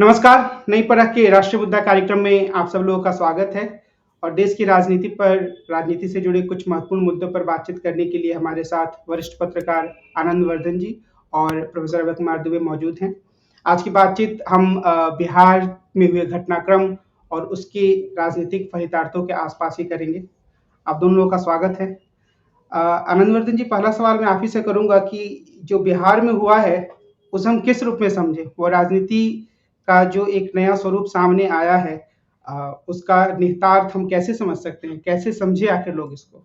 नमस्कार, नई परख के राष्ट्रीय मुद्दा कार्यक्रम में आप सब लोगों का स्वागत है और देश की राजनीति से जुड़े कुछ महत्वपूर्ण मुद्दों पर बातचीत करने के लिए हमारे साथ वरिष्ठ पत्रकार आनंद वर्धन जी और प्रोफेसर अभय कुमार दुबे मौजूद हैं। आज की बातचीत हम बिहार में हुए घटनाक्रम और उसके राजनीतिक फलितार्थों के आसपास ही करेंगे। आप दोनों लोगों का स्वागत है। आनंद वर्धन जी, पहला सवाल मैं आप ही से करूंगा कि जो बिहार में हुआ है उसे हम किस रूप में समझें? वो राजनीति का जो एक नया स्वरूप सामने आया है, उसका निहितार्थ हम कैसे समझ सकते हैं? कैसे समझे आखिर लोग इसको?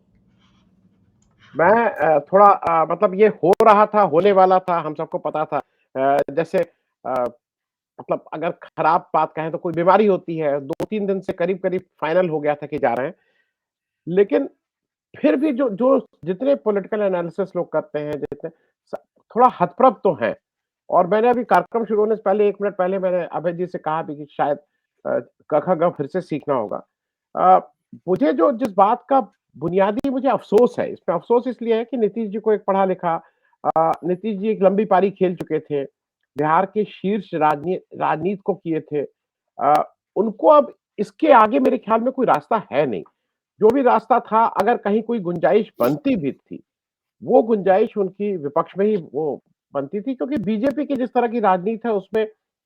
मैं थोड़ा मतलब ये हो रहा था, होने वाला था, हम सबको पता था। जैसे मतलब अगर खराब बात कहें तो कोई बीमारी होती है, 2-3 दिन से करीब-करीब फाइनल हो गया था कि जा रहे हैं। लेकिन फिर भी जो जो जितने पॉलिटिकल एनालिसिस लोग करते हैं, जितने स थोड़ा हतप्रभ तो हैं। और मैंने अभी कार्यक्रम शुरू होने से पहले 1 मिनट पहले मैंने अभय जी से कहा भी कि शायद क, ख, ग फिर से सीखना होगा। अ, मुझे जो जिस बात का बुनियादी मुझे अफ़सोस है, इसमें अफ़सोस इसलिए है कि नीतीश जी को एक पढ़ा-लिखा नीतीश जी एक लंबी पारी खेल चुके थे। बिहार के शीर्ष राजनीति को किए थे। उनको अब इसके आगे मेरे ख्याल में कोई रास्ता है नहीं। जो भी रास्ता था, अगर कहीं कोई गुंजाइश बनती भी थी, वो गुंजाइश उनकी विपक्ष में ही वो बनती थी, क्योंकि बीजेपी की जिस तरह की राजनीति है उसमें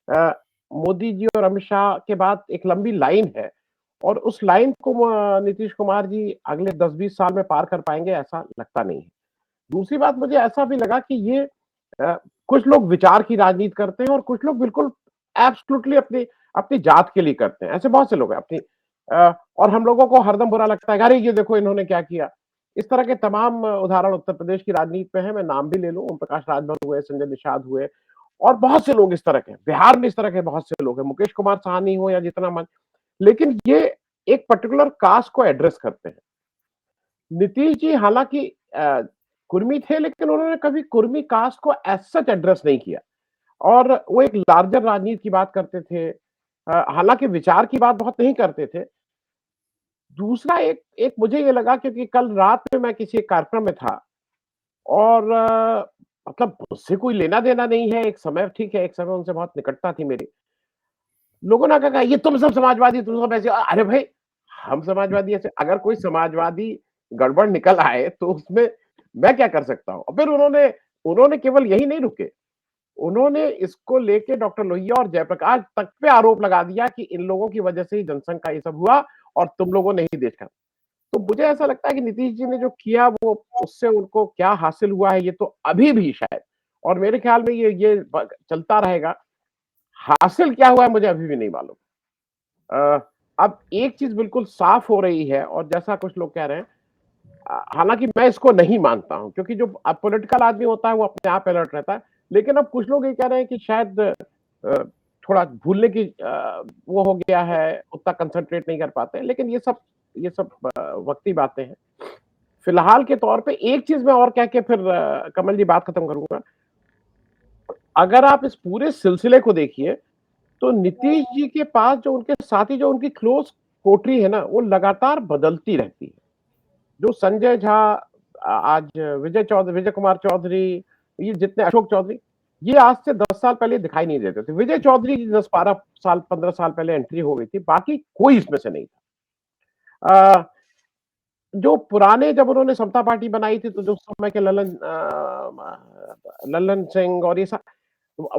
अ, मोदी जी और अमित शाह के बाद एक लंबी लाइन है और उस लाइन को नीतीश कुमार जी अगले 10-20 साल में पार कर पाएँगे ऐसा लगता नहीं है। दूसरी बात मुझे ऐसा भी लगा कि ये अ, कुछ लोग विचार की राजनीति करते हैं और कुछ लोग बिल्कुल एब्सोल्युटली अपनी अपनी जात के लिए करते हैं। ऐसे बहुत से लोग हैं अपनी और हम लोगों को हरदम बुरा लगता है, अरे ये देखो इन्होंने क्या किया। इस तरह के तमाम उदाहरण उत्तर प्रदेश की राजनीति में हैं, मैं नाम भी ले लूँ, ओम प्रकाश राजभर हुए, संजय निषाद हुए और बहुत से लोग इस तरह के हैं। बिहार में इस तरह के बहुत से लोग हैं, मुकेश कुमार साहनी हो या जितना मन, लेकिन ये एक पर्टिकुलर कास्ट को एड्रेस करते हैं। नीतीश जी हालाँकि कुर्मी थे, लेकिन उन्होंने कभी कुर्मी कास्ट को एज़ सच एड्रेस नहीं किया और वो एक लार्जर राजनीति की बात करते थे। हालाँकि विचार की बात बहुत नहीं करते थे। दूसरा एक एक मुझे ये लगा, क्योंकि कल रात में मैं किसी एक कार्यक्रम में था और मतलब मुझसे कोई लेना-देना नहीं है, एक समय ठीक है, एक समय उनसे बहुत निकटता थी मेरी। लोगों ने कहा ये तुम सब समाजवादी, तुम सब ऐसे, अरे भाई हम समाजवादी ऐसे, अगर कोई समाजवादी गड़बड़ निकल आए तो उसमें मैं क्या कर सकता हूँ? और फिर उन्होंने उन्होंने केवल यही नहीं रुके, उन्होंने इसको लेके डॉक्टर लोहिया और जयप्रकाश तक पे आरोप लगा दिया कि इन लोगों की वजह से ही जनसंघ का ये सब हुआ और तुम लोगों ने ही देखा। तो मुझे ऐसा लगता है कि नीतीश जी ने जो किया वो उससे उनको क्या हासिल हुआ है ये तो अभी भी शायद, और मेरे ख्याल में ये चलता रहेगा। हासिल क्या हुआ है मुझे अभी भी नहीं मालूम। अ, अब एक चीज़ बिल्कुल साफ हो रही है और जैसा कुछ लोग कह रहे हैं, हालाँकि मैं इसको नहीं मानता हूँ, क्योंकि जो पॉलिटिकल आदमी होता है वो अपने आप अलर्ट रहता है। लेकिन अब कुछ लोग ये कह रहे हैं कि शायद थोड़ा भूलने की वो हो गया है, उतना कंसंट्रेट नहीं कर पाते हैं। लेकिन ये सब वक़्ती बातें हैं। फिलहाल के तौर पे एक चीज़ मैं और कह के फिर कमल जी बात खत्म करूँगा। अगर आप इस पूरे सिलसिले को देखिए, तो नीतीश जी के पास जो उनके साथी, जो उनकी क्लोज़ कोटरी है ना, वो लगातार बदलती रहती है। जो संजय झा, आज विजय कुमार चौधरी, ये जितने अशोक चौधरी, ये आज से 10 साल पहले दिखाई नहीं देते थे। विजय चौधरी की 10-12 साल, 15 साल पहले एंट्री हो गई थी, बाकी कोई इसमें से नहीं था। जो पुराने, जब उन्होंने समता पार्टी बनाई थी, तो जो उस समय के लल्लन सिंह और ये सब,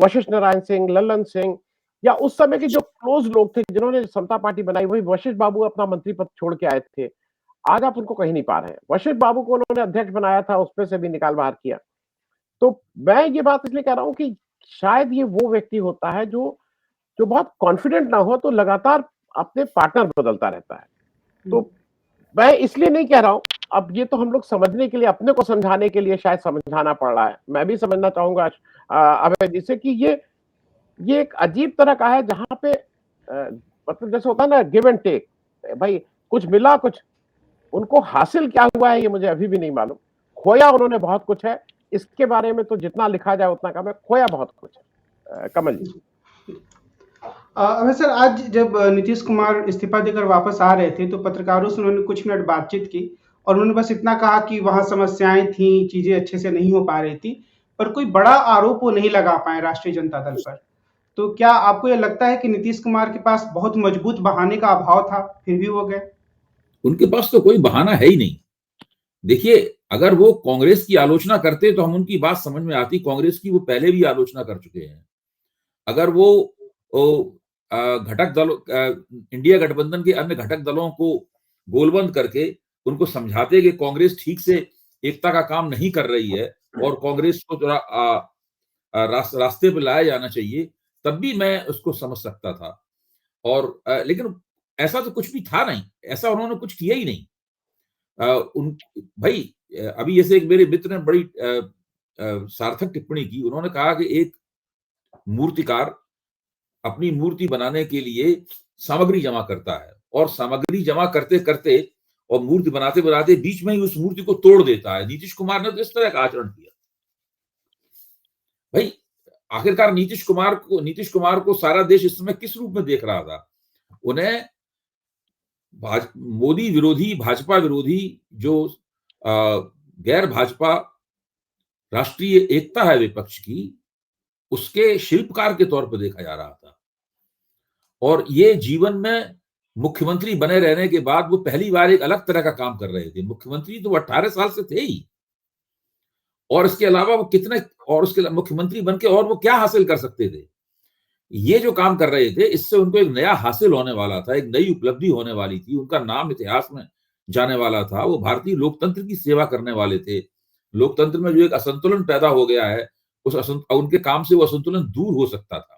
वशिष्ठ नारायण सिंह, लल्लन सिंह, या उस समय के जो क्लोज लोग थे जिन्होंने समता पार्टी बनाई, वही वशिष्ठ बाबू अपना मंत्री पद छोड़ के आए थे। आज आप उनको कहीं नहीं पा रहे हैं। वशिष्ठ बाबू को उन्होंने अध्यक्ष बनाया था, उसमें से भी निकाल बाहर किया। तो मैं ये बात इसलिए कह रहा हूँ कि शायद ये वो व्यक्ति होता है जो जो बहुत कॉन्फिडेंट ना हो तो लगातार अपने पार्टनर बदलता रहता है। तो मैं इसलिए नहीं कह रहा हूँ, अब ये तो हम लोग समझने के लिए, अपने को समझाने के लिए शायद समझाना पड़ रहा है। मैं भी समझना चाहूँगा अभय जी से कि ये एक अजीब तरह का है जहाँ पे मतलब जैसे होता है ना, गिव एंड टेक। भाई कुछ मिला, कुछ उनको हासिल क्या हुआ है ये मुझे अभी भी नहीं मालूम। खोया उन्होंने बहुत कुछ है, इसके बारे में तो जितना लिखा जाए उतना कम है, खोया बहुत कुछ है। कमल जी। अभय सर, आज जब नीतीश कुमार इस्तीफा देकर वापस आ रहे थे तो पत्रकारों से उन्होंने कुछ मिनट बातचीत की और उन्होंने बस इतना कहा कि वहाँ समस्याएं थी, चीजें अच्छे से नहीं हो पा रही थी, पर कोई बड़ा आरोप वो नहीं लगा पाए राष्ट्रीय जनता दल पर। तो क्या आपको ये लगता है कि नीतीश कुमार के पास बहुत मजबूत बहाने का अभाव था, फिर भी वो गए? उनके पास तो कोई बहाना है ही नहीं। देखिए, अगर वो कांग्रेस की आलोचना करते तो हम उनकी बात समझ में आती। कांग्रेस की वो पहले भी आलोचना कर चुके हैं। अगर वो घटक दलों, इंडिया गठबंधन के अन्य घटक दलों को गोलबंद करके उनको समझाते कि कांग्रेस ठीक से एकता का काम नहीं कर रही है और कांग्रेस को थोड़ा रास्ते पर लाया जाना चाहिए, तब भी मैं उसको समझ सकता था। और लेकिन ऐसा तो कुछ भी था नहीं, ऐसा उन्होंने कुछ किया ही नहीं। उन भाई, अभी जैसे एक मेरे मित्र ने बड़ी सार्थक टिप्पणी की। उन्होंने कहा कि एक मूर्तिकार अपनी मूर्ति बनाने के लिए सामग्री जमा करता है और सामग्री जमा करते करते और मूर्ति बनाते बनाते बीच में ही उस मूर्ति को तोड़ देता है। नीतीश कुमार ने तो इस तरह का आचरण किया। भाई, आखिरकार नीतीश कुमार को सारा देश इस समय किस रूप में देख रहा था? उन्हें मोदी विरोधी, भाजपा विरोधी, जो गैर भाजपा राष्ट्रीय एकता है विपक्ष की, उसके शिल्पकार के तौर पर देखा जा रहा था। और ये जीवन में मुख्यमंत्री बने रहने के बाद वो पहली बार एक अलग तरह का काम कर रहे थे। मुख्यमंत्री तो 18 साल से थे ही, और इसके अलावा वो कितने, और उसके मुख्यमंत्री बनके और वो क्या हासिल कर सकते थे? ये जो काम कर रहे थे, इससे उनको एक नया हासिल होने वाला था, एक नई उपलब्धि होने वाली थी, उनका नाम इतिहास में जाने वाला था। वो भारतीय लोकतंत्र की सेवा करने वाले थे। लोकतंत्र में जो एक असंतुलन पैदा हो गया है, उनके काम से वो असंतुलन दूर हो सकता था।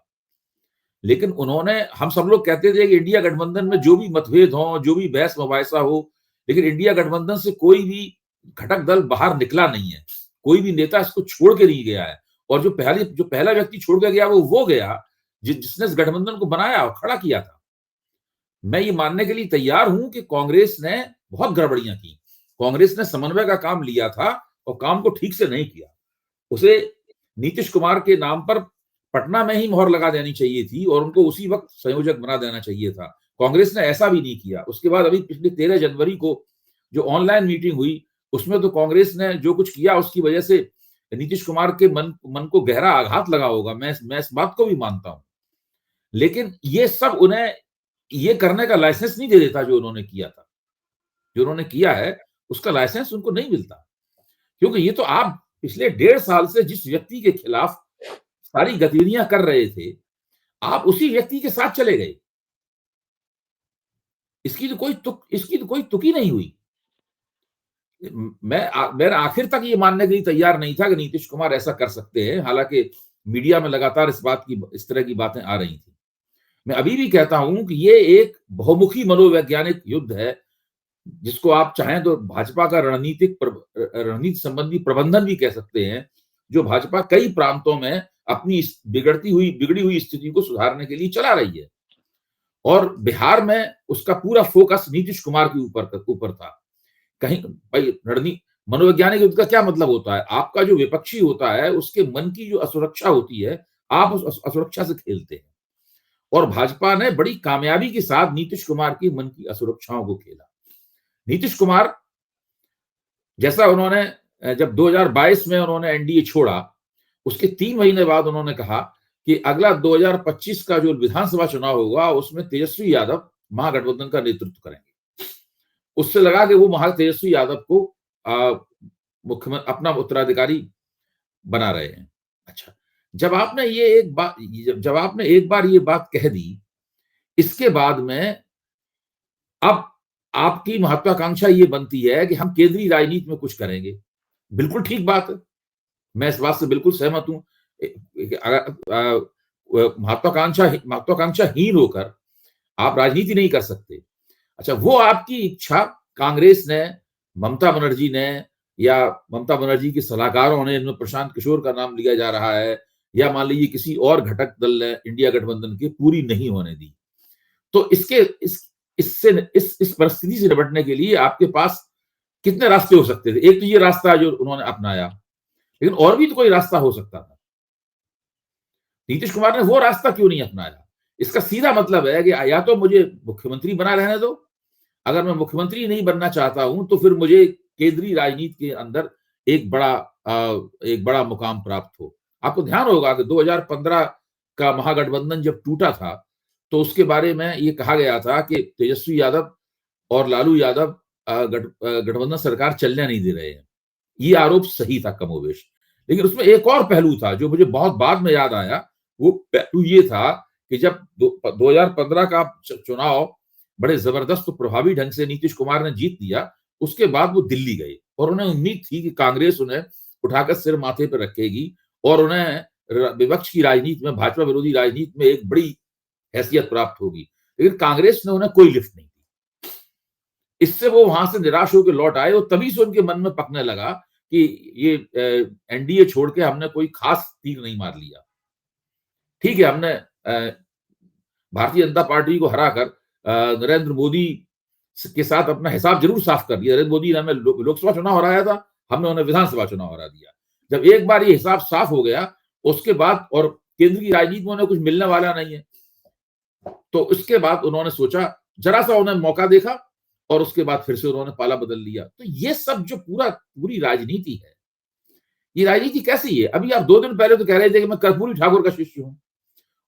लेकिन उन्होंने, हम सब लोग कहते थे कि इंडिया गठबंधन में जो भी मतभेद हो, जो भी बहस मुबाहिसा हो, लेकिन इंडिया गठबंधन से कोई भी घटक दल बाहर निकला नहीं है, कोई भी नेता इसको छोड़ के नहीं गया है। और जो पहला व्यक्ति छोड़ के गया वो गया जिसने इस गठबंधन को बनाया और खड़ा किया था। मैं ये मानने के लिए तैयार हूं कि कांग्रेस ने बहुत गड़बड़ियां की। कांग्रेस ने समन्वय का काम लिया था और काम को ठीक से नहीं किया। उसे नीतीश कुमार के नाम पर पटना में ही मोहर लगा देनी चाहिए थी और उनको उसी वक्त संयोजक बना देना चाहिए था। कांग्रेस ने ऐसा भी नहीं किया। उसके बाद अभी पिछले 13 जनवरी को जो ऑनलाइन मीटिंग हुई, उसमें तो कांग्रेस ने जो कुछ किया उसकी वजह से नीतीश कुमार के मन को गहरा आघात लगा होगा। मैं इस बात को भी मानता हूं, लेकिन ये सब उन्हें ये करने का लाइसेंस नहीं दे देता। जो उन्होंने किया था, जो उन्होंने किया है, उसका लाइसेंस उनको नहीं मिलता। क्योंकि ये तो आप पिछले 1.5 साल से जिस व्यक्ति के खिलाफ सारी गतिविधियां कर रहे थे, आप उसी व्यक्ति के साथ चले गए। इसकी तो कोई तुक ही नहीं हुई। मैं आखिर तक ये मानने के लिए तैयार नहीं था कि नीतीश कुमार ऐसा कर सकते हैं। हालांकि मीडिया में लगातार इस तरह की बातें आ रही थी। मैं अभी भी कहता हूं कि ये एक बहुमुखी मनोवैज्ञानिक युद्ध है, जिसको आप चाहें तो भाजपा का रणनीति संबंधी प्रबंधन भी कह सकते हैं, जो भाजपा कई प्रांतों में अपनी बिगड़ी हुई स्थिति को सुधारने के लिए चला रही है। और बिहार में उसका पूरा फोकस नीतीश कुमार के ऊपर था। कहीं भाई, मनोवैज्ञानिक युद्ध का क्या मतलब होता है? आपका जो विपक्षी होता है, उसके मन की जो असुरक्षा होती है, आप उस असुरक्षा से खेलते हैं। और भाजपा ने बड़ी कामयाबी के साथ नीतीश कुमार की मन की असुरक्षाओं को खेला। नीतीश कुमार जैसा उन्होंने जब 2022 में उन्होंने एनडीए छोड़ा, उसके 3 महीने बाद उन्होंने कहा कि अगला 2025 का जो विधानसभा चुनाव होगा, उसमें तेजस्वी यादव महागठबंधन का नेतृत्व करेंगे। उससे लगा कि वो तेजस्वी यादव को मुख्यमंत्री, अपना उत्तराधिकारी बना रहे हैं। अच्छा, जब आपने एक बार ये बात कह दी, इसके बाद में अब आपकी महत्वाकांक्षा ये बनती है कि हम केंद्रीय राजनीति में कुछ करेंगे। बिल्कुल ठीक बात है, मैं इस बात से बिल्कुल सहमत हूं। महत्वाकांक्षाहीन होकर आप राजनीति नहीं कर सकते। अच्छा, वो आपकी इच्छा कांग्रेस ने, ममता बनर्जी ने, या ममता बनर्जी के सलाहकारों ने, इनमें प्रशांत किशोर का नाम लिया जा रहा है, या मान लीजिए किसी और घटक दल ने इंडिया गठबंधन के, पूरी नहीं होने दी। तो इस परिस्थिति से निपटने के लिए आपके पास कितने रास्ते हो सकते थे? एक तो ये रास्ता जो उन्होंने अपनाया, लेकिन और भी तो कोई रास्ता हो सकता था। नीतीश कुमार ने वो रास्ता क्यों नहीं अपनाया? इसका सीधा मतलब है कि या तो मुझे मुख्यमंत्री बना रहने दो, अगर मैं मुख्यमंत्री नहीं बनना चाहता हूं तो फिर मुझे केंद्रीय राजनीति के अंदर एक बड़ा मुकाम प्राप्त हो। आपको ध्यान होगा कि 2015 का महागठबंधन जब टूटा था तो उसके बारे में ये कहा गया था कि तेजस्वी यादव और लालू यादव गठबंधन सरकार चलने नहीं दे रहे हैं। ये आरोप सही था कमोबेश, लेकिन उसमें एक और पहलू था जो मुझे बहुत बाद में याद आया। वो पहलू ये था कि जब 2015 का चुनाव बड़े जबरदस्त प्रभावी ढंग से नीतीश कुमार ने जीत लिया, उसके बाद वो दिल्ली गए और उन्हें उम्मीद थी कि कांग्रेस उन्हें उठाकर सिर माथे पर रखेगी और उन्हें विपक्ष की राजनीति में, भाजपा विरोधी राजनीति में एक बड़ी हैसियत प्राप्त होगी। लेकिन कांग्रेस ने उन्हें कोई लिफ्ट नहीं दी। इससे वो वहां से निराश होकर लौट आए और तभी से उनके मन में पकने लगा कि ये एनडीए छोड़ के हमने कोई खास तीर नहीं मार लिया। ठीक है, हमने भारतीय जनता पार्टी को हराकर नरेंद्र मोदी के साथ अपना हिसाब जरूर साफ कर दिया। नरेंद्र मोदी ने हमें लोकसभा चुनाव हराया था, हमने उन्हें विधानसभा चुनाव हरा दिया। जब एक बार ये हिसाब साफ हो गया, उसके बाद और केंद्र की राजनीति में उन्हें कुछ मिलने वाला नहीं है, तो उसके बाद उन्होंने सोचा, जरा सा उन्हें मौका देखा और उसके बाद फिर से उन्होंने पाला बदल लिया। तो ये सब जो पूरी राजनीति है, ये राजनीति कैसी है? अभी आप 2 दिन पहले तो कह रहे थे कि मैं कर्पूरी ठाकुर का शिष्य हूं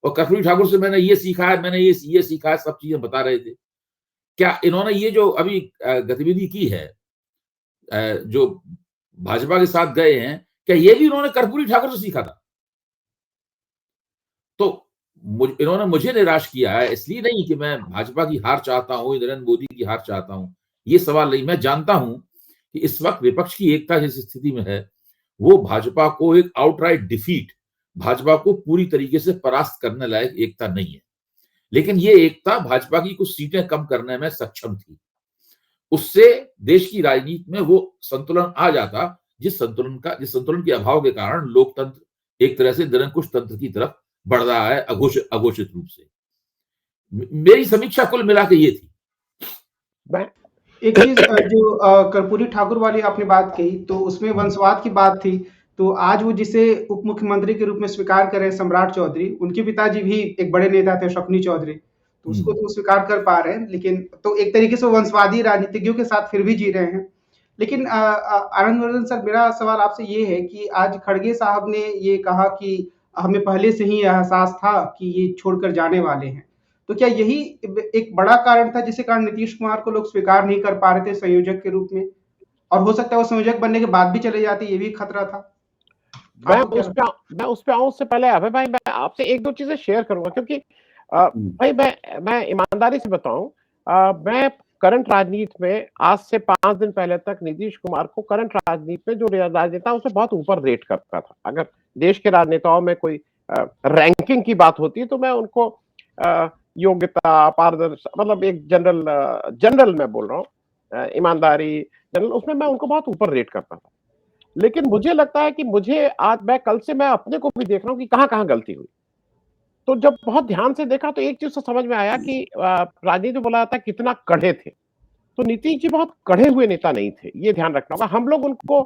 और कर्पूरी ठाकुर से मैंने ये सीखा है, मैंने ये सीखा है, सब चीजें बता रहे थे। क्या इन्होंने ये जो अभी गतिविधि की है, जो भाजपा के साथ गए हैं, क्या ये भी उन्होंने कर्पूरी ठाकुर से सीखा था? तो इन्होंने मुझे निराश किया है, इसलिए नहीं कि मैं भाजपा की हार चाहता हूं, नरेंद्र मोदी की हार चाहता हूं, ये सवाल नहीं। मैं जानता हूं कि इस वक्त विपक्ष की एकता जिस स्थिति में है, वो भाजपा को एक आउटराइट डिफीट, भाजपा को पूरी तरीके से परास्त करने लायक एकता नहीं है। लेकिन ये एकता भाजपा की कुछ सीटें कम करने में सक्षम थी। उससे देश की राजनीति में वो संतुलन आ जाता, जिस संतुलन के अभाव के कारण लोकतंत्र एक तरह से निरंकुश तंत्र की तरफ बढ़ रहा है, अघोषित रूप से। मेरी समीक्षा कुल मिला के ये थी। एक चीज जो कर्पूरी ठाकुर वाली आपने बात कही, तो उसमें वंशवाद की बात थी। तो आज वो जिसे उप मुख्यमंत्री के रूप में स्वीकार कर रहे हैं, सम्राट चौधरी, उनके पिताजी भी एक बड़े नेता थे, शकुनी चौधरी, तो उसको तो स्वीकार कर पा रहे हैं। लेकिन तो एक तरीके से वंशवादी राजनीतिज्ञों के साथ फिर भी जी रहे हैं। लेकिन आनंद वर्धन सर, मेरा सवाल आपसे ये है कि आज खड़गे साहब ने ये कहा कि हमें पहले से ही एहसास था कि ये छोड़कर जाने वाले हैं। तो क्या यही एक बड़ा कारण था जिसके कारण नीतीश कुमार को लोग स्वीकार नहीं कर पा रहे थे संयोजक के रूप में? और हो सकता है वो संयोजक बनने के बाद भी चले जाते, ये भी खतरा था। मैं उस पे आऊं उससे पहले अभय भाई, मैं आपसे 1-2 चीजें शेयर करूंगा, क्योंकि भाई मैं ईमानदारी से बताऊं, मैं करंट राजनीति में आज से 5 दिन पहले तक नीतीश कुमार को करंट राजनीति में जो राजनेता उससे बहुत ऊपर रेट करता था। अगर देश के राजनेताओं में कोई रैंकिंग की बात होती है तो मैं उनको योग्यता, पारदर्शिता, मतलब एक जनरल मैं बोल रहा हूँ, ईमानदारी, जनरल, उसमें मैं उनको बहुत ऊपर रेट करता था। लेकिन मुझे लगता है कि मैं कल से मैं अपने को भी देख रहा हूँ कि कहाँ गलती हुई। तो जब बहुत ध्यान से देखा तो एक चीज तो समझ में आया कि राजनीति बोला जाता है कितना कड़े थे, तो नीतीश जी बहुत कड़े हुए नेता नहीं थे, ये ध्यान रखना होगा। हम लोग उनको,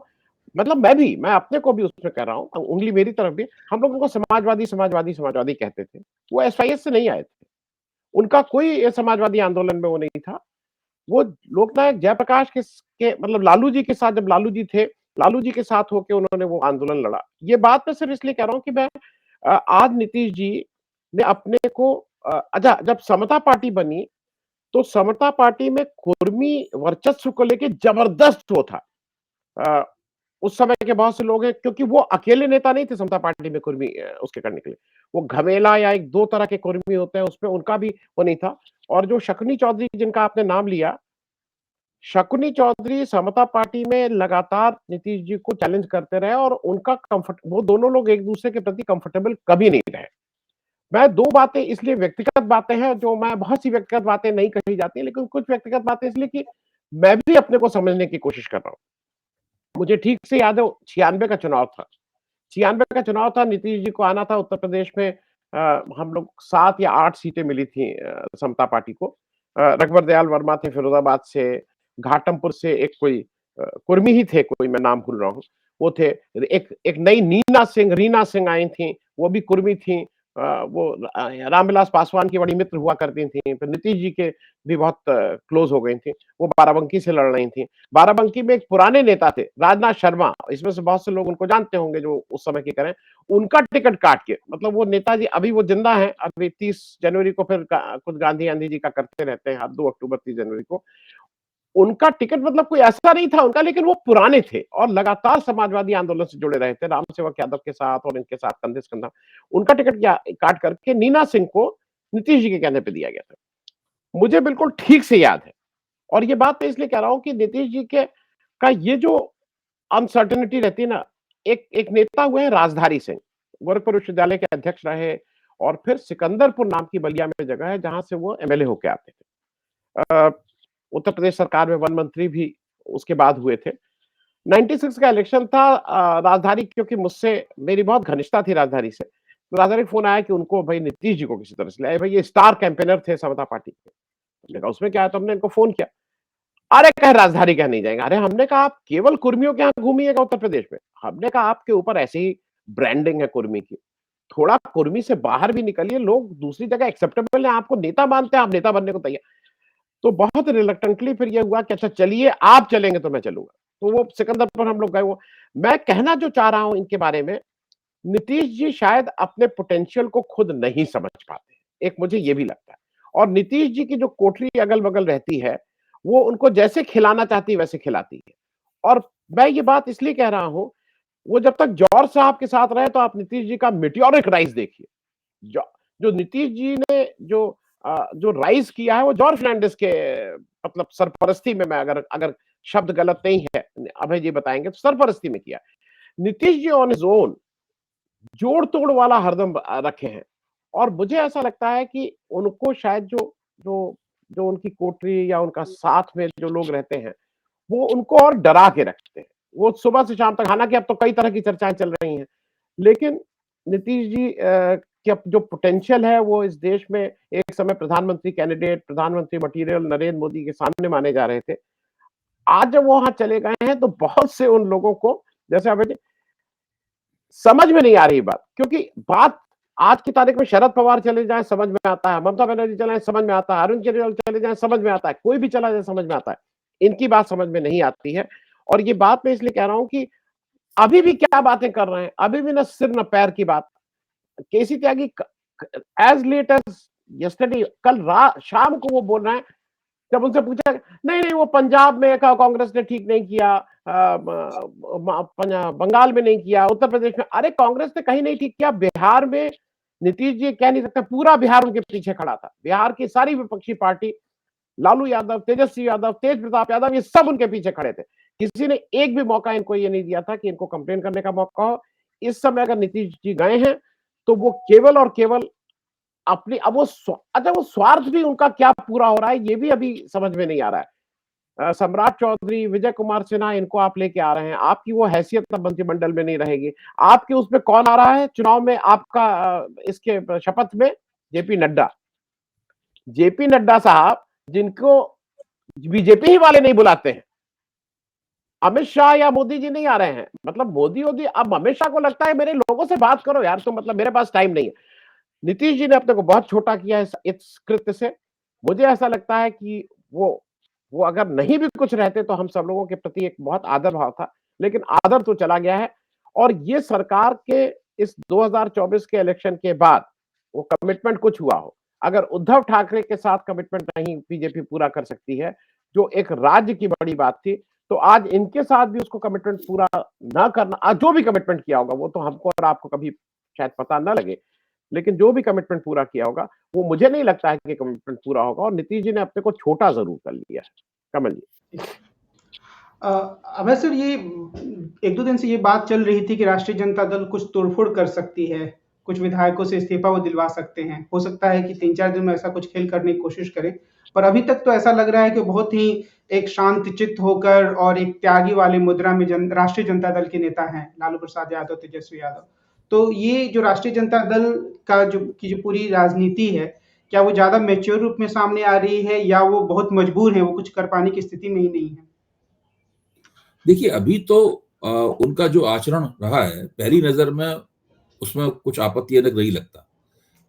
मतलब मैं अपने को भी उसमें कह रहा हूँ, उंगली मेरी तरफ भी, हम लोग उनको समाजवादी कहते थे। वो एसवाईएस से नहीं आए थे, उनका कोई समाजवादी आंदोलन में वो नहीं था। वो लोकनायक जयप्रकाश के मतलब लालू जी के साथ, जब लालू जी थे, लालू जी के साथ होके उन्होंने वो आंदोलन लड़ा। ये बात मैं सिर्फ इसलिए कह रहा हूँ कि मैं आज नीतीश जी ने अपने को अच्छा, जब समता पार्टी बनी तो समता पार्टी में कुर्मी वर्चस्व को लेके जबरदस्त वो था। उस समय के बहुत से लोग हैं, क्योंकि वो अकेले नेता नहीं थे समता पार्टी में कुर्मी उसके करने के लिए, वो घमेला या 1-2 तरह के कुर्मी होते हैं, उसमें उनका भी वो नहीं था। और जो शकुनी चौधरी जिनका आपने नाम लिया, शकुनी चौधरी समता पार्टी में लगातार नीतीश जी को चैलेंज करते रहे और उनका वो दोनों लोग एक दूसरे के प्रति कंफर्टेबल कभी नहीं रहे। मैं 2 बातें इसलिए, व्यक्तिगत बातें हैं, जो मैं बहुत सी व्यक्तिगत बातें नहीं कही जाती, लेकिन कुछ व्यक्तिगत बातें इसलिए कि मैं भी अपने को समझने की कोशिश कर रहा हूँ। मुझे ठीक से याद है 96 का चुनाव था। 96 का चुनाव था, नीतीश जी को आना था उत्तर प्रदेश में। हम लोग 7 या 8 सीटें मिली थी समता पार्टी को। रघुवर दयाल वर्मा थे फिरोजाबाद से, घाटमपुर से एक कोई कुर्मी ही थे, कोई मैं नाम भूल रहा हूँ, वो थे। एक नई रीना सिंह आई थी, वो भी कुर्मी थी। वो रामविलास पासवान की बड़ी मित्र हुआ करती थी, फिर नीतीश जी के भी बहुत क्लोज हो गई थी, वो बाराबंकी से लड़ रही थी। बाराबंकी में एक पुराने नेता थे, राजनाथ शर्मा, इसमें से बहुत से लोग उनको जानते होंगे जो उस समय की करें, उनका टिकट काट के, मतलब वो नेताजी अभी वो जिंदा है, अभी 30 जनवरी को फिर खुद गांधी जी का करते रहते हैं, 2 अक्टूबर 30 जनवरी को, उनका टिकट मतलब कोई ऐसा नहीं था उनका, लेकिन वो पुराने थे और लगातार समाजवादी आंदोलन से जुड़े रहे थे, राम सेवक यादव के साथ और इनके साथ कंधे से कंधा। उनका टिकट काट करके नीना सिंह को नीतीश जी के कहने पे दिया गया था। मुझे बिल्कुल ठीक से याद है और ये बात मैं इसलिए कह रहा हूं कि नीतीश जी के का ये जो अनसर्टेनिटी रहती है ना, एक एक नेता हुए हैं राजधारी सिंह, गोरखपुर विश्वविद्यालय के अध्यक्ष रहे और फिर सिकंदरपुर नाम की बलिया में जगह है जहां से वो एमएलए होके आते थे। उत्तर प्रदेश सरकार में वन मंत्री भी उसके बाद हुए थे। 96 का इलेक्शन था, राजधारी, क्योंकि मुझसे मेरी बहुत घनिष्ठता थी राजधारी से, तो राजधारी फोन आया कि उनको भाई नीतीश जी को किसी तरह से लाए, भाई ये स्टार कैंपेनर थे समता पार्टी के। हमने कहा उसमें क्या है, तो हमने इनको फोन किया। अरे कह राजधारी कह नहीं जाएंगे। अरे हमने कहा आप केवल कुर्मियों के यहाँ घूमिएगा उत्तर प्रदेश में, हमने कहा आपके ऊपर ऐसी ही ब्रांडिंग है कुर्मी की, थोड़ा कुर्मी से बाहर भी निकलिए, लोग दूसरी जगह एक्सेप्टेबल है, आपको नेता मानते हैं, आप नेता बनने को तैयार। तो बहुत रिलक्टेंटली फिर ये हुआ कि अच्छा चलिए आप चलेंगे तो मैं चलूंगा, तो वो सिकंदरपुर हम लोग गए। वो मैं कहना जो चाह रहा हूं इनके बारे में, नीतीश जी शायद अपने पोटेंशियल को खुद नहीं समझ पाते, एक मुझे ये भी लगता है। और नीतीश जी की जो कोठरी अगल बगल रहती है, वो उनको जैसे खिलाना चाहती है वैसे खिलाती है। और मैं ये बात इसलिए कह रहा हूं, वो जब तक जॉर्ज साहब के साथ रहे तो आप नीतीश जी का मिटियोरिक राइज देखिए। जो जो नीतीश जी ने जो राइज किया है वो जॉर्ज फर्नांडिस के मतलब सरपरस्ती में, मैं अगर अगर शब्द गलत नहीं है, अभय जी बताएंगे, तो सरपरस्ती में किया। Nitish ji on his own जोड़ तोड़ वाला हरदम रखे हैं और मुझे ऐसा लगता है कि उनको शायद जो जो जो उनकी कोठरी या उनका साथ में जो लोग रहते हैं, वो उनको और डरा के रखते हैं। वो सुबह से शाम तक, हालांकि अब तो कई तरह की चर्चाएं चल रही हैं, लेकिन नीतीश जी की जो पोटेंशियल है वो इस देश में एक समय प्रधानमंत्री कैंडिडेट, प्रधानमंत्री मटेरियल नरेंद्र मोदी के सामने माने जा रहे थे। आज जब वो वहां चले गए हैं तो बहुत से उन लोगों को, जैसे अभी समझ में नहीं आ रही बात, क्योंकि बात आज की तारीख में शरद पवार चले जाए समझ में आता है, ममता बनर्जी चले जाए समझ में आता है, अरुण केजरीवाल चले जाए समझ में आता है, कोई भी चला जाए समझ में आता है, इनकी बात समझ में नहीं आती है। और ये बात मैं इसलिए कह रहा हूं कि अभी भी क्या बातें कर रहे हैं, अभी भी न सिर न पैर की बात। केसी त्यागी एज लेट एज यस्टरडे, कल रात शाम को वो बोल रहे हैं, जब उनसे पूछा नहीं नहीं वो पंजाब में कांग्रेस ने ठीक नहीं किया, बंगाल में नहीं किया, उत्तर प्रदेश में, अरे कांग्रेस ने कहीं नहीं ठीक किया। बिहार में नीतीश जी कह नहीं सकते, पूरा बिहार उनके पीछे खड़ा था, बिहार की सारी विपक्षी पार्टी, लालू यादव, तेजस्वी यादव, तेज प्रताप यादव, ये सब उनके पीछे खड़े थे। किसी ने एक भी मौका इनको ये नहीं दिया था कि इनको कंप्लेन करने का मौका हो। इस समय अगर नीतीश जी गए हैं तो वो केवल और केवल अपनी, अब वो अच्छा वो स्वार्थ भी उनका क्या पूरा हो रहा है ये भी अभी समझ में नहीं आ रहा है। सम्राट चौधरी, विजय कुमार सिन्हा, इनको आप लेके आ रहे हैं, आपकी वो हैसियत तब मंत्रिमंडल में नहीं रहेगी। आपके उसमें कौन आ रहा है चुनाव में आपका, इसके शपथ में जेपी नड्डा, जेपी नड्डा साहब, जिनको बीजेपी ही वाले नहीं बुलाते हैं। अमित शाह या मोदी जी नहीं आ रहे हैं, मतलब मोदी अब अमित शाह को लगता है मेरे लोगों से बात करो यार, तो मतलब मेरे पास टाइम नहीं है। नीतीश जी ने अपने को बहुत छोटा किया है इस कृत्य से। मुझे ऐसा लगता है कि वो अगर नहीं भी कुछ रहते तो हम सब लोगों के प्रति एक बहुत आदर भाव था, लेकिन आदर तो चला गया है। और ये सरकार के इस 2024 के इलेक्शन के बाद वो कमिटमेंट कुछ हुआ हो, अगर उद्धव ठाकरे के साथ कमिटमेंट नहीं बीजेपी पूरा कर सकती है, जो एक राज्य की बड़ी बात थी, तो आज इनके साथ भी उसको कमिटमेंट पूरा ना करना, जो भी कमिटमेंट किया होगा वो तो हमको और आपको कभी शायद पता ना लगे, लेकिन जो भी कमिटमेंट पूरा किया होगा वो मुझे नहीं लगता है कि कमिटमेंट पूरा होगा, और नीतीश जी ने अपने को छोटा जरूर कर लिया है। कमल जी। अभय सर, ये 1-2 दिन से ये बात चल रही थी कि राष्ट्रीय जनता दल कुछ तोड़फोड़ कर सकती है, कुछ विधायकों से इस्तीफा वो दिलवा सकते हैं। हो सकता है कि 3-4 दिन में ऐसा कुछ खेल करने की कोशिश करें, पर अभी तक तो ऐसा लग रहा है कि बहुत ही एक शांत चित्त होकर और एक त्यागी वाली मुद्रा में राष्ट्रीय जनता दल के नेता हैं लालू प्रसाद यादव, तेजस्वी यादव। तो ये जो राष्ट्रीय जनता दल का जो पूरी राजनीति है, क्या वो ज़्यादा मैच्योर रूप में सामने आ रही है या वो बहुत मजबूर है, वो कुछ कर पाने की स्थिति में ही नहीं है? देखिए, अभी तो उनका जो आचरण रहा है, पहली नजर में उसमें कुछ आपत्तिजनक नहीं लगता।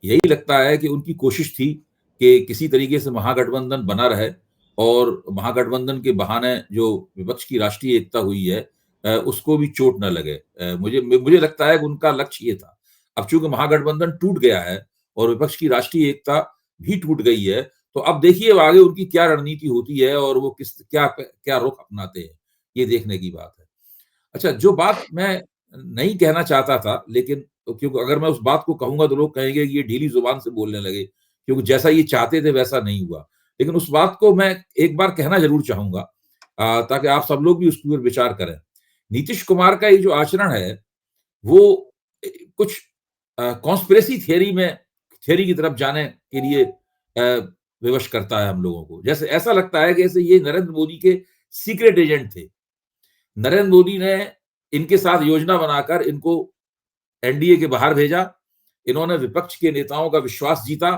यही लगता है कि उनकी कोशिश थी कि किसी तरीके से महागठबंधन बना रहे और महागठबंधन के बहाने जो विपक्ष की राष्ट्रीय एकता हुई है उसको भी चोट न लगे। मुझे लगता है कि उनका लक्ष्य ये था। अब चूंकि महागठबंधन टूट गया है और विपक्ष की राष्ट्रीय एकता भी टूट गई है, तो अब देखिए आगे उनकी क्या रणनीति होती है और वो क्या रुख अपनाते हैं, ये देखने की बात है। अच्छा, जो बात मैं नहीं कहना चाहता था, लेकिन क्योंकि अगर मैं उस बात को कहूंगा तो लोग कहेंगे कि ये ढीली जुबान से बोलने लगे, क्योंकि जैसा ये चाहते थे वैसा नहीं हुआ। लेकिन उस बात को मैं एक बार कहना जरूर चाहूंगा, ताकि आप सब लोग भी उस पर विचार करें। नीतीश कुमार का ये जो आचरण है वो कुछ कॉन्स्पिरेसी थियरी की तरफ जाने के लिए विवश करता है हम लोगों को। जैसे ऐसा लगता है कि जैसे ये नरेंद्र मोदी के सीक्रेट एजेंट थे। नरेंद्र मोदी ने इनके साथ योजना बनाकर इनको एनडीए के बाहर भेजा। इन्होंने विपक्ष के नेताओं का विश्वास जीता,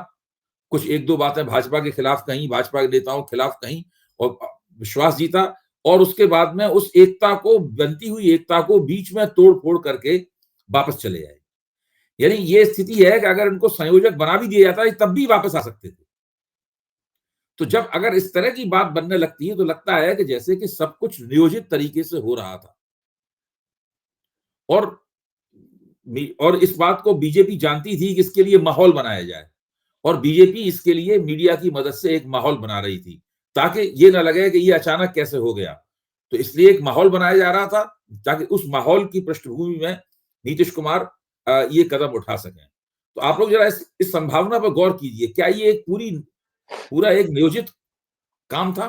कुछ एक दो बातें भाजपा के खिलाफ कहीं, भाजपा के नेताओं के खिलाफ कहीं, और विश्वास जीता। और उसके बाद में उस एकता को, बनती हुई एकता को बीच में तोड़ फोड़ करके वापस चले आए। यानी ये स्थिति है कि अगर इनको संयोजक बना भी दिया जाता तब भी वापस आ सकते थे। तो जब अगर इस तरह की बात बनने लगती है तो लगता है कि जैसे कि सब कुछ नियोजित तरीके से हो रहा था। और इस बात को बीजेपी जानती थी कि इसके लिए माहौल बनाया जाए, और बीजेपी इसके लिए मीडिया की मदद से एक माहौल बना रही थी ताकि ये ना लगे कि ये अचानक कैसे हो गया। तो इसलिए एक माहौल बनाया जा रहा था ताकि उस माहौल की पृष्ठभूमि में नीतीश कुमार ये कदम उठा सकें। तो आप लोग जरा इस संभावना पर गौर कीजिए, क्या ये एक पूरा एक नियोजित काम था?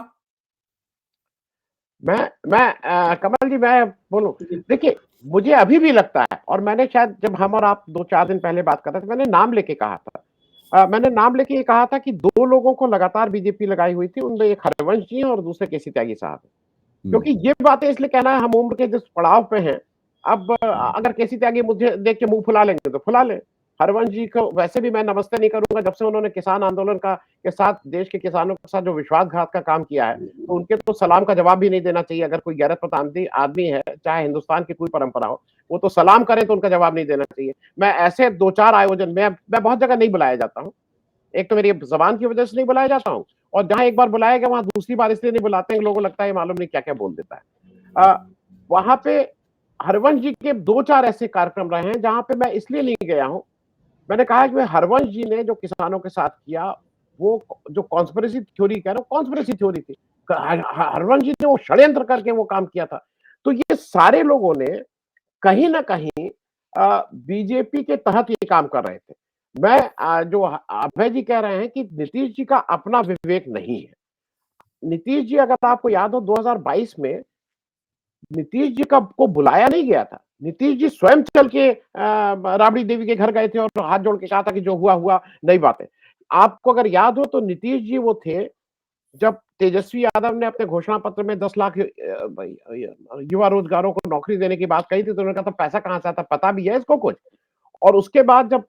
कमल जी, मैं बोलूं, देखिए मुझे अभी भी लगता है, और मैंने शायद जब हम और आप 2-4 दिन पहले बात कर रहे थे, मैंने नाम लेके कहा था, मैंने नाम लेके ये कहा था कि 2 लोगों को लगातार बीजेपी लगाई हुई थी, उनमें एक हरिवंश जी हैं और दूसरे केसी त्यागी साहब हैं। क्योंकि ये बातें इसलिए कहना है, हम उम्र के जिस पड़ाव पे हैं, अब अगर केसी त्यागी मुझे देख के मुंह फुला लेंगे तो फुला ले। हरिवंश जी को वैसे भी मैं नमस्ते नहीं करूंगा, जब से उन्होंने किसान आंदोलन के साथ, देश के किसानों के साथ जो विश्वासघात का काम किया है, तो उनके तो सलाम का जवाब भी नहीं देना चाहिए। अगर कोई गैरतमंद आदमी है, चाहे हिंदुस्तान की कोई परंपरा हो, वो तो सलाम करे तो उनका जवाब नहीं देना चाहिए। मैं ऐसे 2-4 आयोजन में, मैं बहुत जगह नहीं बुलाया जाता हूँ। एक तो मेरी जबान की वजह से नहीं बुलाया जाता हूँ, और जहां एक बार बुलाया गया वहां दूसरी बार इसलिए नहीं बुलाते हैं, लोगों को लगता है मालूम नहीं क्या क्या बोल देता है। वहां पे हरवंश जी के 2-4 ऐसे कार्यक्रम रहे हैं जहां पे मैं इसलिए नहीं गया हूं। मैंने कहा कि हरवंश जी ने जो किसानों के साथ किया, वो जो कॉन्स्पिरेसी थ्योरी कह रहा हूं, कॉन्स्पिरेसी थ्योरी थी। हरवंश जी ने वो षड्यंत्र करके वो काम किया था। तो ये सारे लोगों ने कहीं ना कहीं बीजेपी के तहत ये काम कर रहे थे। जो अभय जी कह रहे हैं कि नीतीश जी का अपना विवेक नहीं है। नीतीश जी, अगर आपको याद हो, 2022 में नीतीश जी को बुलाया नहीं गया था। नीतीश जी स्वयं चल के राबड़ी देवी के घर गए थे और हाथ जोड़ के कहा था कि जो हुआ हुआ, नई बात है। आपको अगर याद हो तो नीतीश जी वो थे जब तेजस्वी यादव ने अपने घोषणा पत्र में 10 लाख युवा रोजगारों को नौकरी देने की बात कही थी, तो उन्होंने कहा था पैसा कहां से आता, पता भी है इसको कुछ। और उसके बाद जब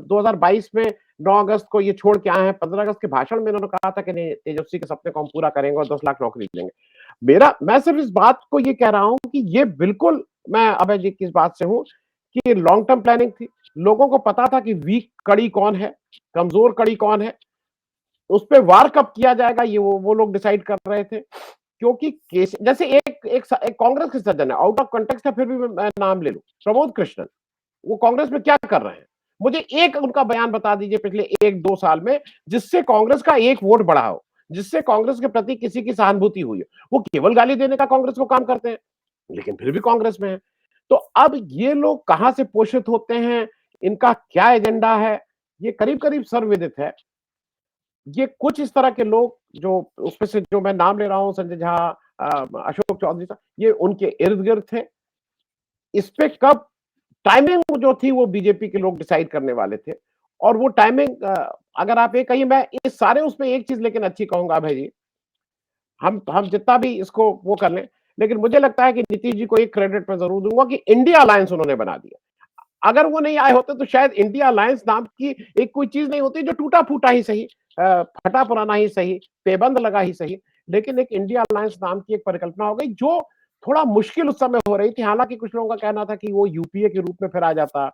2022 में 9 अगस्त को ये छोड़ के आए हैं, 15 अगस्त के भाषण में इन्होंने कहा था कि नहीं, तेजस्वी के सपने को हम पूरा करेंगे और 10 लाख नौकरी देंगे। मैं सिर्फ इस बात को ये कह रहा हूं कि ये बिल्कुल, मैं अभय जी की इस बात से हूं कि लॉन्ग टर्म प्लानिंग थी। लोगों को पता था कि वीक कड़ी कौन है, कमजोर कड़ी कौन है, उस पर वार कब किया जाएगा, ये वो लोग डिसाइड कर रहे थे। क्योंकि केस, जैसे एक कांग्रेस के सज्जन है, आउट ऑफ कंटेक्स्ट है, फिर भी मैं नाम ले लूं, प्रमोद कृष्णन, वो कांग्रेस में क्या कर रहे हैं? मुझे एक उनका बयान बता दीजिए पिछले 1-2 साल में जिससे कांग्रेस का एक वोट बढ़ा हो, जिससे कांग्रेस के प्रति किसी की सहानुभूति हुई हो। वो केवल गाली देने का कांग्रेस को काम करते हैं, लेकिन फिर भी कांग्रेस में है। तो अब ये लोग कहां से पोषित होते हैं, इनका क्या एजेंडा है, ये करीब करीब सर्वविदित है। ये कुछ इस तरह के लोग, जो उसमें से जो मैं नाम ले रहा हूं, संजय झा, अशोक चौधरी साहब, ये उनके इर्द गिर्द थे। इस पे कब टाइमिंग जो थी वो बीजेपी के लोग डिसाइड करने वाले थे। और वो टाइमिंग, अगर आप ये कहिए, मैं इस सारे उसमें एक चीज लेकिन अच्छी कहूंगा भाई जी, हम जितना भी इसको वो कर लें, लेकिन मुझे लगता है कि नीतीश जी को एक क्रेडिट मैं जरूर दूंगा कि इंडिया अलायंस उन्होंने बना दिया। अगर वो नहीं आए होते तो शायद इंडिया अलायंस नाम की एक कोई चीज नहीं होती, जो टूटा फूटा ही सही, फटा पुराना ही सही, पेबंद लगा ही सही, लेकिन एक इंडिया अलायंस नाम की एक परिकल्पना हो गई, जो थोड़ा मुश्किल उस समय हो रही थी। हालांकि कुछ लोगों का कहना था कि वो यूपीए के रूप में फिर आ जाता,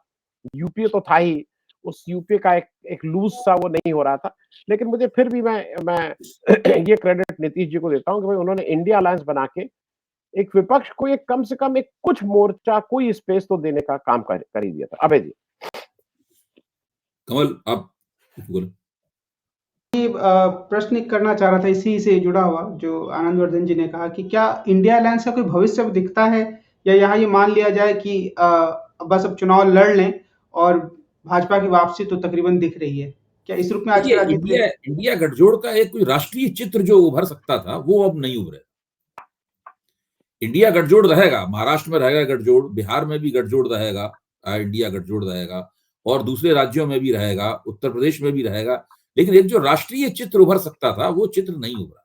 यूपीए तो था ही, उस यूपीए का एक लूज सा वो नहीं हो रहा था। लेकिन मुझे फिर भी मैं ये क्रेडिट नीतीश जी को देता हूँ कि भाई उन्होंने इंडिया अलायंस बना के एक विपक्ष को एक कम से कम एक कुछ मोर्चा, कोई स्पेस तो देने का काम कर ही दिया था। अभय जी। कमल, आप बोलो। प्रश्न करना चाह रहा था इसी से जुड़ा हुआ, जो आनंदवर्धन जी ने कहा कि क्या इंडिया अलायंस का कोई भविष्य अब दिखता है, या यहाँ ये मान लिया जाए कि बस अब चुनाव लड़ लें और भाजपा की वापसी तो तकरीबन दिख रही है? क्या इस रूप में आज की राजनीति इंडिया गठजोड़ का एक कोई राष्ट्रीय चित्र जो उभर सकता था वो अब नहीं उभरे। इंडिया गठजोड़ रहेगा, महाराष्ट्र में रहेगा गठजोड़, बिहार में भी गठजोड़ रहेगा, इंडिया गठजोड़ रहेगा, और दूसरे राज्यों में भी रहेगा, उत्तर प्रदेश में भी रहेगा, लेकिन एक जो राष्ट्रीय चित्र उभर सकता था वो चित्र नहीं उभरा।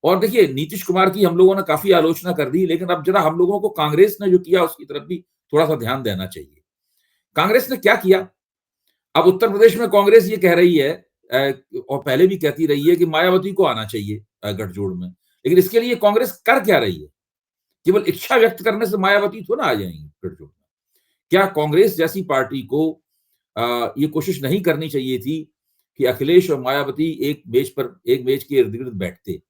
और देखिए, नीतीश कुमार की हम लोगों ने काफी आलोचना कर दी, लेकिन अब जरा हम लोगों को कांग्रेस ने जो किया उसकी तरफ भी थोड़ा सा ध्यान देना चाहिए। कांग्रेस ने क्या किया? अब उत्तर प्रदेश में कांग्रेस ये कह रही है, और पहले भी कहती रही है, कि मायावती को आना चाहिए गठजोड़ में, लेकिन इसके लिए कांग्रेस कर क्या रही है? केवल इच्छा व्यक्त करने से मायावती थोड़ा आ जाएंगी गठजोड़ में। क्या कांग्रेस जैसी पार्टी को ये कोशिश नहीं करनी चाहिए थी कि अखिलेश और मायावती एक मेज के इर्द गिर्द बैठते,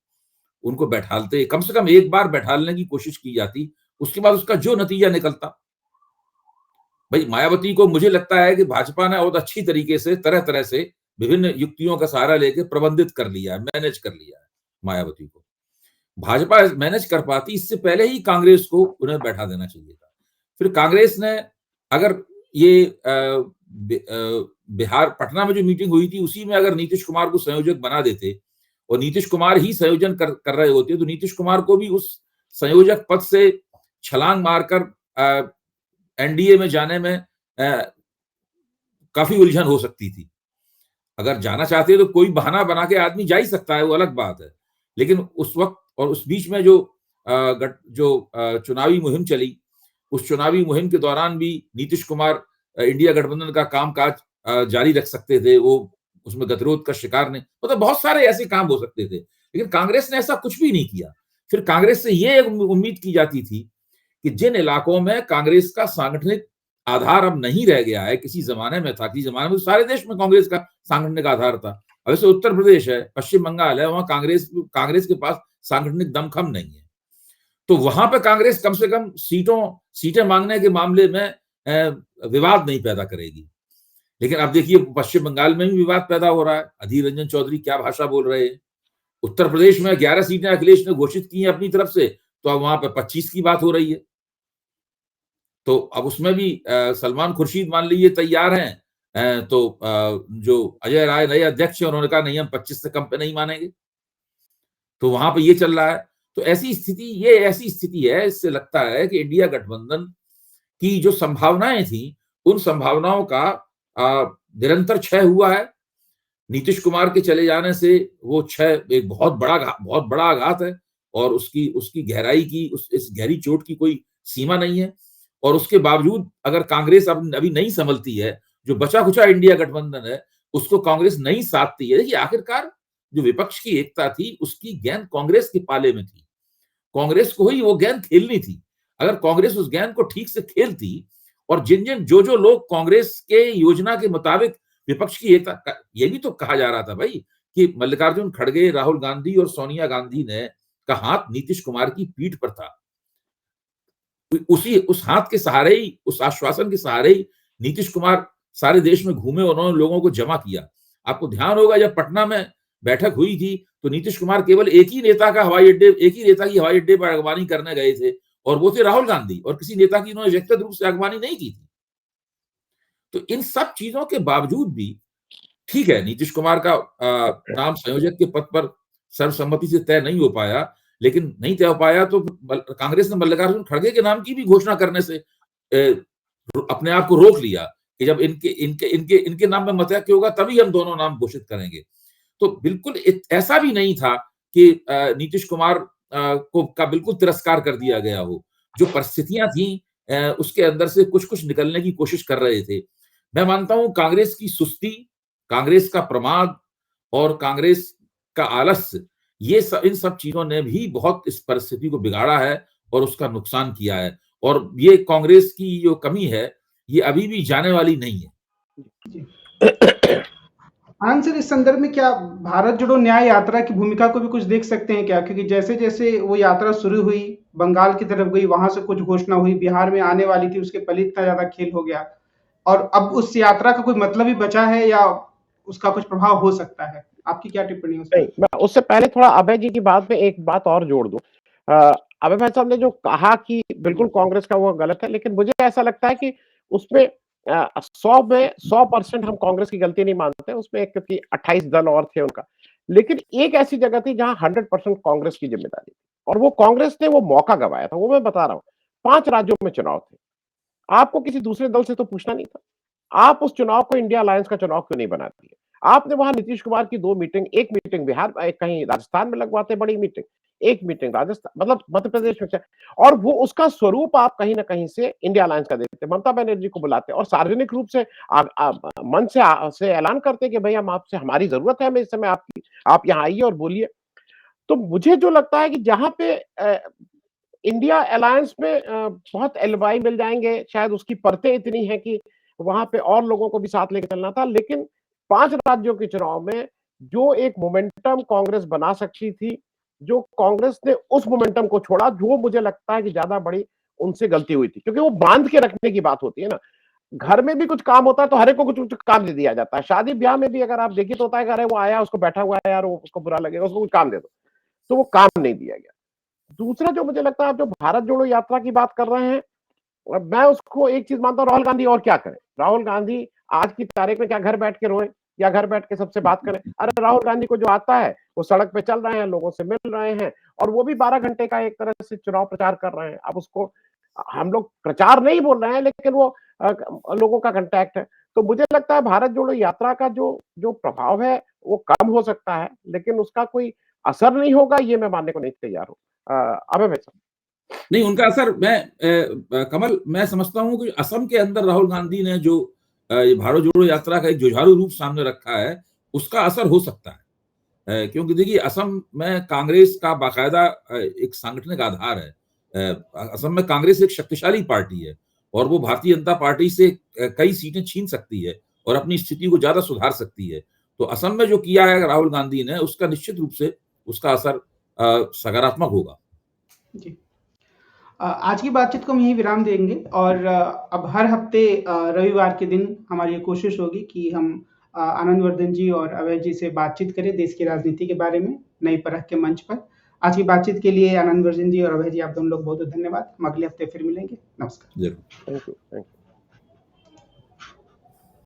उनको बैठालते, कम से कम एक बार बैठालने की कोशिश की जाती, उसके बाद उसका जो नतीजा निकलता। भाई, मायावती को मुझे लगता है कि भाजपा ने बहुत अच्छी तरीके से तरह तरह से विभिन्न युक्तियों का सहारा लेकर प्रबंधित कर लिया है, मैनेज कर लिया है मायावती को। भाजपा मैनेज कर पाती, इससे पहले ही कांग्रेस को उन्हें बैठा देना चाहिए था। फिर कांग्रेस ने, अगर ये बिहार पटना में जो मीटिंग हुई थी उसी में अगर नीतीश कुमार को संयोजक बना देते और नीतीश कुमार ही संयोजन कर रहे होते, तो नीतीश कुमार को भी उस संयोजक पद से छलांग मारकर एनडीए में जाने में काफी उलझन हो सकती थी। अगर जाना चाहते तो कोई बहाना बना के आदमी जा ही सकता है, वो अलग बात है, लेकिन उस वक्त और उस बीच में जो चुनावी मुहिम चली, उस चुनावी मुहिम के दौरान भी नीतीश कुमार इंडिया गठबंधन का कामकाज जारी रख सकते थे, वो उसमें गतिरोध का शिकार नहीं, मतलब बहुत सारे ऐसे काम हो सकते थे, लेकिन कांग्रेस ने ऐसा कुछ भी नहीं किया। फिर कांग्रेस से ये उम्मीद की जाती थी कि जिन इलाकों में कांग्रेस का सांगठनिक आधार अब नहीं रह गया है, किसी जमाने में था, किसी जमाने में तो सारे देश में कांग्रेस का सांगठनिक आधार था। अब जैसे उत्तर प्रदेश है, पश्चिम बंगाल है, वहां कांग्रेस के पास सांगठनिक दमखम नहीं है, तो वहां पे कांग्रेस कम से कम सीटें मांगने के मामले में विवाद नहीं पैदा करेगी। लेकिन अब देखिए, पश्चिम बंगाल में भी विवाद पैदा हो रहा है, अधीर रंजन चौधरी क्या भाषा बोल रहे हैं। उत्तर प्रदेश में 11 सीटें अखिलेश ने घोषित की हैं अपनी तरफ से, तो अब वहां पे 25 की बात हो रही है। तो अब उसमें भी सलमान खुर्शीद मान लीजिए तैयार हैं, तो जो अजय राय नए अध्यक्ष हैं, उन्होंने कहा नहीं, हम 25 से कम पे नहीं मानेंगे। तो वहां पे ये चल रहा है। तो ऐसी स्थिति है, इससे लगता है कि इंडिया गठबंधन की जो संभावनाएं थी, उन संभावनाओं का निरंतर क्षय हुआ है। नीतीश कुमार के चले जाने से वो क्षय एक बहुत बड़ा आघात है, और उसकी गहराई की, इस गहरी चोट की कोई सीमा नहीं है। और उसके बावजूद अगर कांग्रेस अभी नहीं संभलती है, जो बचा खुचा इंडिया गठबंधन है उसको कांग्रेस नहीं साधती है। देखिए, आखिरकार जो विपक्ष की एकता थी, उसकी गेंद कांग्रेस के पाले में थी, कांग्रेस को ही वो गेंद खेलनी थी। अगर कांग्रेस उस गेंद को ठीक से खेलती, और जो लोग कांग्रेस के योजना के मुताबिक विपक्ष की एकता, ये भी तो कहा जा रहा था भाई कि मल्लिकार्जुन खड़गे, राहुल गांधी और सोनिया गांधी ने का हाथ नीतीश कुमार की पीठ पर था। उस हाथ के सहारे ही, उस आश्वासन के सहारे ही नीतीश कुमार सारे देश में घूमे, उन्होंने लोगों को जमा किया। आपको ध्यान होगा, जब पटना में बैठक हुई थी तो नीतीश कुमार केवल एक ही नेता की हवाई अड्डे पर अगवानी करने गए थे, और वो थे राहुल गांधी, और किसी नेता की उन्होंने व्यक्तिगत रूप से अगवानी नहीं की थी। तो इन सब चीजों के बावजूद भी, ठीक है, नीतीश कुमार का नाम संयोजक के पद पर सर्वसम्मति से तय नहीं हो पाया, लेकिन नहीं तय हो पाया तो कांग्रेस ने मल्लिकार्जुन खड़गे के नाम की भी घोषणा करने से अपने आप को रोक लिया कि जब इनके नाम में मतैक्य होगा तभी हम दोनों नाम घोषित करेंगे। तो बिल्कुल ऐसा भी नहीं था कि नीतीश कुमार का बिल्कुल तिरस्कार कर दिया गया हो। जो परिस्थितियां थी, उसके अंदर से कुछ निकलने की कोशिश कर रहे थे। मैं मानता हूं कांग्रेस की सुस्ती, कांग्रेस का प्रमाद और कांग्रेस का आलस्य, इन सब चीजों ने भी बहुत इस परिस्थिति को बिगाड़ा है और उसका नुकसान किया है। और ये कांग्रेस की जो कमी है, ये अभी भी जाने वाली नहीं है। आनंद सर, इस संदर्भ में क्या भारत जोड़ो न्याय यात्रा की भूमिका को भी कुछ देख सकते हैं क्या? क्योंकि जैसे-जैसे वो यात्रा शुरू हुई, बंगाल की तरफ गई, वहाँ से कुछ घोषणा हुई, बिहार में आने वाली थी, उसके पहले इतना ज़्यादा खेल हो गया और अब उस यात्रा का कोई मतलब ही बचा है या उसका कुछ प्रभाव हो सकता है? आपकी क्या टिप्पणी है उस नहीं, पर? मैं उससे पहले थोड़ा अभय जी की बात में एक बात और जोड़ दूं। अभय भाई साहब ने जो कहा कि बिल्कुल कांग्रेस का वो गलत है, लेकिन मुझे ऐसा लगता है कि उसमें 100 में 100% हम कांग्रेस की गलती नहीं मानते, उसमें क्योंकि 28 दल और थे उनका, लेकिन एक ऐसी जगह थी जहां 100% कांग्रेस की जिम्मेदारी थी और वो कांग्रेस ने वो मौका गंवाया था। वो मैं बता रहा हूं, 5 राज्यों में चुनाव थे, आपको किसी दूसरे दल से तो पूछना नहीं था। आप उस चुनाव को इंडिया अलायंस का चुनाव क्यों नहीं बनाती है? आपने वहां नीतीश कुमार की 2 मीटिंग, 1 मीटिंग बिहार, कहीं राजस्थान में लगवाते बड़ी मीटिंग, 1 मीटिंग राजस्थान, मतलब मध्य प्रदेश में, और वो उसका स्वरूप आप कहीं न कहीं से इंडिया अलायंस का देते। ममता बनर्जी को बुलाते और सार्वजनिक रूप से मंच से ऐलान करते कि भई हम आपसे, हमारी ज़रूरत है हमें इस समय आपकी, आप यहाँ आइए और बोलिए। तो मुझे जो लगता है कि जहाँ पे इंडिया अलायंस में बहुत एलवाई मिल जाएँगे, शायद उसकी परतें इतनी हैं कि वहाँ पे और लोगों को भी साथ लेके चलना था। लेकिन 5 राज्यों के चुनाव में जो एक मोमेंटम कांग्रेस बना सकती थी, जो कांग्रेस ने उस मोमेंटम को छोड़ा, जो मुझे लगता है कि ज़्यादा बड़ी उनसे गलती हुई थी। क्योंकि वो बाँध के रखने की बात होती है ना। घर में भी कुछ काम होता है तो हर एक को कुछ-कुछ काम दे दिया जाता है। शादी-ब्याह में भी अगर आप देखिए तो होता है कि अरे वो आया, उसको बैठा हुआ है यार, वो उसको बुरा लगेगा, उसको कोई काम दे दो। तो वो काम नहीं दिया गया। दूसरा जो मुझे लगता है, आप जो भारत जोड़ो यात्रा की बात कर रहे हैं, मैं उसको एक चीज मानता हूँ, राहुल गांधी और क्या करें? राहुल गांधी आज की तारीख में क्या घर बैठ के रोएं या घर बैठ के सबसे बात करें? अरे राहुल गांधी को जो आता है, वो सड़क पे चल रहे हैं, लोगों से मिल रहे हैं और वो भी 12 घंटे का एक तरह से चुनाव प्रचार कर रहे हैं। अब उसको हम लोग प्रचार नहीं बोल रहे हैं, लेकिन वो लोगों का कांटेक्ट है। तो मुझे लगता है भारत जोड़ो यात्रा का जो जो प्रभाव है वो कम हो सकता है, लेकिन उसका कोई असर नहीं होगा, ये मैं मानने को नहीं तैयार हूँ। अभय भाई साहब। नहीं, उनका असर कमल, मैं समझता हूँ कि असम के अंदर राहुल गांधी ने जो ये भारत जोड़ो यात्रा का एक जुझारू रूप सामने रखा है, उसका असर हो सकता है। क्योंकि देखिए, असम में कांग्रेस का बाकायदा एक सांगठनिक आधार है। असम में कांग्रेस एक शक्तिशाली पार्टी है और वो भारतीय जनता पार्टी से कई सीटें छीन सकती है और अपनी स्थिति को ज्यादा सुधार सकती है। तो असम में जो किया है राहुल गांधी ने, उसका निश्चित रूप से उसका असर सकारात्मक होगा। जी। आज की बातचीत को हम यहीं विराम देंगे और अब हर हफ्ते रविवार के दिन हमारी ये कोशिश होगी कि हम आनंद वर्धन जी और अभय जी से बातचीत करें देश की राजनीति के बारे में, नई परख के मंच पर। आज की बातचीत के लिए आनंद वर्धन जी और अभय जी, आप दोनों लोग बहुत-बहुत धन्यवाद। हम अगले हफ्ते फिर मिलेंगे। नमस्कार। जरूर। Thank you.